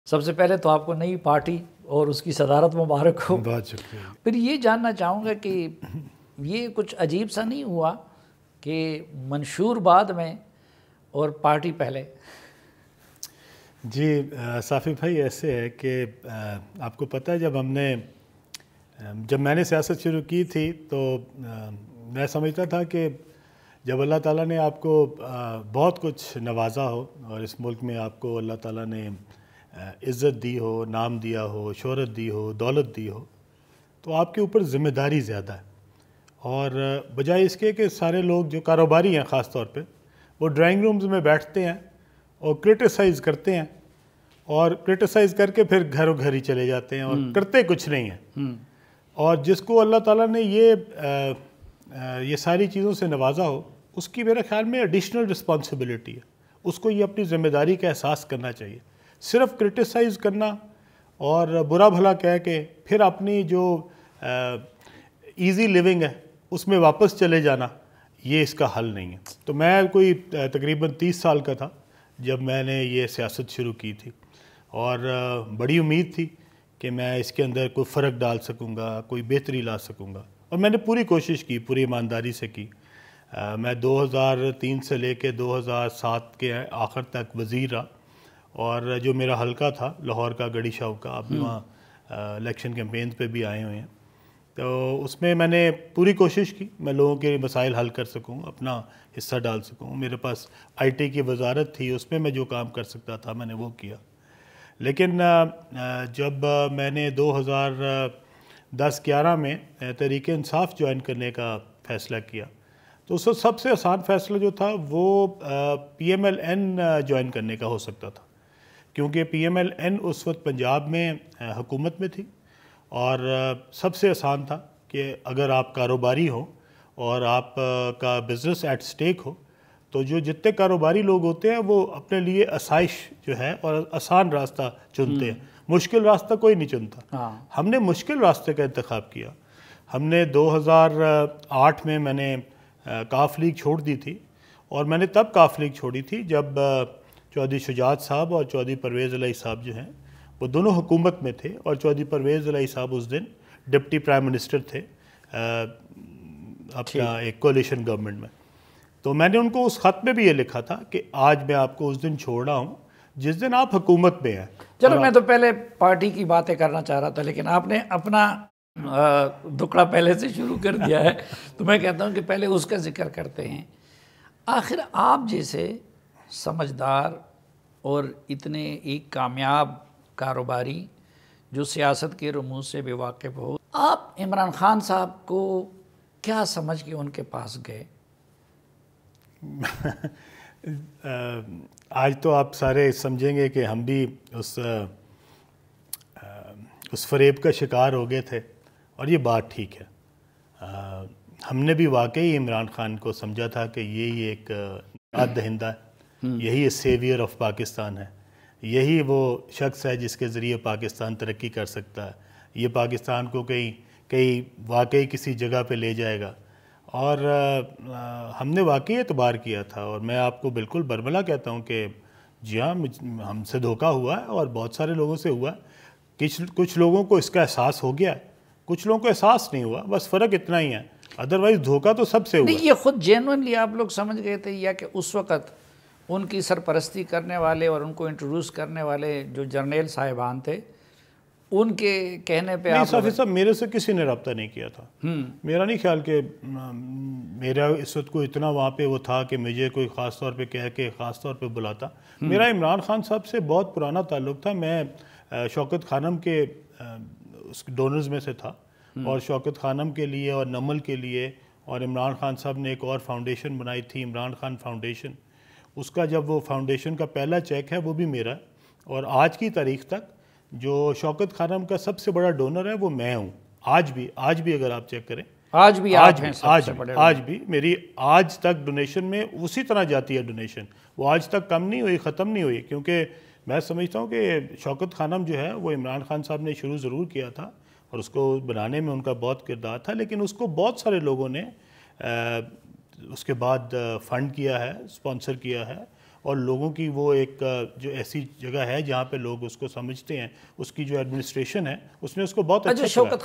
سب سے پہلے تو آپ کو نئی پارٹی اور اس کی صدارت مبارک ہو. بہت شکریہ. پھر یہ جاننا چاہوں گا کہ یہ کچھ عجیب سا نہیں ہوا کہ منشور بعد میں اور پارٹی پہلے؟ جی صافی بھائی، ایسے ہے کہ آپ کو پتہ ہے جب میں نے سیاست شروع کی تھی تو میں سمجھتا تھا کہ جب اللہ تعالیٰ نے آپ کو بہت کچھ نوازا ہو اور اس ملک میں آپ کو اللہ تعالیٰ نے عزت دی ہو، نام دیا ہو، شہرت دی ہو، دولت دی ہو، تو آپ کے اوپر ذمہ داری زیادہ ہے. اور بجائے اس کے کہ سارے لوگ جو کاروباری ہیں خاص طور پہ وہ ڈرائنگ رومز میں بیٹھتے ہیں اور کرٹیسائز کرتے ہیں اور کرٹیسائز کر کے پھر گھروں گھر ہی چلے جاتے ہیں اور کرتے کچھ نہیں ہیں. اور جس کو اللہ تعالیٰ نے یہ ساری چیزوں سے نوازا ہو، اس کی میرے خیال میں ایڈیشنل رسپانسبلٹی ہے. اس کو یہ اپنی ذمہ داری کا احساس کرنا چاہیے. صرف کرٹیسائز کرنا اور برا بھلا کہہ کے پھر اپنی جو ایزی لیونگ ہے اس میں واپس چلے جانا، یہ اس کا حل نہیں ہے. تو میں کوئی تقریباً 30 سال کا تھا جب میں نے یہ سیاست شروع کی تھی، اور بڑی امید تھی کہ میں اس کے اندر کوئی فرق ڈال سکوں گا، کوئی بہتری لا سکوں گا، اور میں نے پوری کوشش کی، پوری ایمانداری سے کی. میں 2003 سے لے کے 2007 کے آخر تک وزیر رہا، اور جو میرا حلقہ تھا لاہور کا گڑی شاو کا، آپ بھی وہاں الیکشن کیمپینز پہ بھی آئے ہوئے ہیں، تو اس میں نے پوری کوشش کی میں لوگوں کے مسائل حل کر سکوں، اپنا حصہ ڈال سکوں. میرے پاس آئی ٹی کی وزارت تھی، اس میں جو کام کر سکتا تھا میں نے وہ کیا. لیکن جب میں نے 2010-11 میں تحریک انصاف جوائن کرنے کا فیصلہ کیا، تو اس وقت سب سے آسان فیصلہ جو تھا وہ P M L N join کرنے کا ہو سکتا تھا، کیونکہ پی ایم ایل این اس وقت پنجاب میں حکومت میں تھی، اور سب سے آسان تھا کہ اگر آپ کاروباری ہو اور آپ کا بزنس ایٹ سٹیک ہو تو جو جتنے کاروباری لوگ ہوتے ہیں وہ اپنے لیے آسائش جو ہے اور آسان راستہ چنتے ہیں، مشکل راستہ کوئی نہیں چنتا. ہم نے مشکل راستے کا انتخاب کیا. ہم نے 2008 میں نے کاف لیگ چھوڑ دی تھی، اور میں نے تب کاف لیگ چھوڑی تھی جب چودھری شجاعت صاحب اور چودھری پرویز الہی صاحب جو ہیں وہ دونوں حکومت میں تھے، اور چودھری پرویز الہی صاحب اس دن ڈپٹی پرائم منسٹر تھے اپنا ایک کولیشن گورنمنٹ میں. تو میں نے ان کو اس خط میں بھی یہ لکھا تھا کہ آج میں آپ کو اس دن چھوڑ رہا ہوں جس دن آپ حکومت میں ہیں. چلو میں تو پہلے پارٹی کی باتیں کرنا چاہ رہا تھا، لیکن آپ نے اپنا دکڑا پہلے سے شروع کر دیا ہے، تو میں کہتا ہوں کہ پہلے اس کا ذکر کرتے ہیں. آخر آپ جیسے سمجھدار اور اتنے ایک کامیاب کاروباری جو سیاست کے رموز سے بھی واقف ہو، آپ عمران خان صاحب کو کیا سمجھ کے ان کے پاس گئے؟ آج تو آپ سارے سمجھیں گے کہ ہم بھی اس فریب کا شکار ہو گئے تھے، اور یہ بات ٹھیک ہے. ہم نے بھی واقعی عمران خان کو سمجھا تھا کہ یہی ایک نجات دہندہ ہے، یہی سیویئر آف پاکستان ہے، یہی وہ شخص ہے جس کے ذریعے پاکستان ترقی کر سکتا ہے، یہ پاکستان کو کئی واقعی کسی جگہ پہ لے جائے گا. اور ہم نے واقعی اعتبار کیا تھا، اور میں آپ کو بالکل برملا کہتا ہوں کہ جی ہاں، ہم سے دھوکہ ہوا ہے اور بہت سارے لوگوں سے ہوا ہے. کچھ لوگوں کو اس کا احساس ہو گیا ہے، کچھ لوگوں کو احساس نہیں ہوا، بس فرق اتنا ہی ہے. ادروائز دھوکہ تو سب سے ہوا. نہیں، یہ خود جینوئنلی آپ لوگ سمجھ گئے تھے، یا کہ اس وقت ان کی سرپرستی کرنے والے اور ان کو انٹروڈیوس کرنے والے جو جرنیل صاحبان تھے ان کے کہنے پہ آپ؟ صافی صاحب، میرے سے کسی نے رابطہ نہیں کیا تھا. میرا نہیں خیال کہ میرا اس وقت کو اتنا وہاں پہ وہ تھا کہ مجھے کوئی خاص طور پہ کہہ کے خاص طور پہ بلاتا. میرا عمران خان صاحب سے بہت پرانا تعلق تھا. میں شوکت خانم کے ڈونرز میں سے تھا، اور شوکت خانم کے لیے اور نمل کے لیے، اور عمران خان صاحب نے ایک اور فاؤنڈیشن بنائی تھی، عمران خان فاؤنڈیشن. اس کا جب وہ فاؤنڈیشن کا پہلا چیک ہے وہ بھی میرا، اور آج کی تاریخ تک جو شوکت خانم کا سب سے بڑا ڈونر ہے وہ میں ہوں. آج بھی اگر آپ چیک کریں، آج بھی میری آج تک ڈونیشن میں اسی طرح جاتی ہے ڈونیشن. وہ آج تک کم نہیں ہوئی، ختم نہیں ہوئی، کیونکہ میں سمجھتا ہوں کہ شوکت خانم جو ہے وہ عمران خان صاحب نے شروع ضرور کیا تھا، اور اس کو بنانے میں ان کا بہت کردار تھا، لیکن اس کو بہت سارے لوگوں نے اس کے بعد فنڈ کیا ہے، اسپانسر کیا ہے، اور لوگوں کی وہ ایک جو ایسی جگہ ہے جہاں پہ لوگ اس کو سمجھتے ہیں، اس کی جو ایڈمنسٹریشن ہے اس نے اس کو بہت اچھا شوکت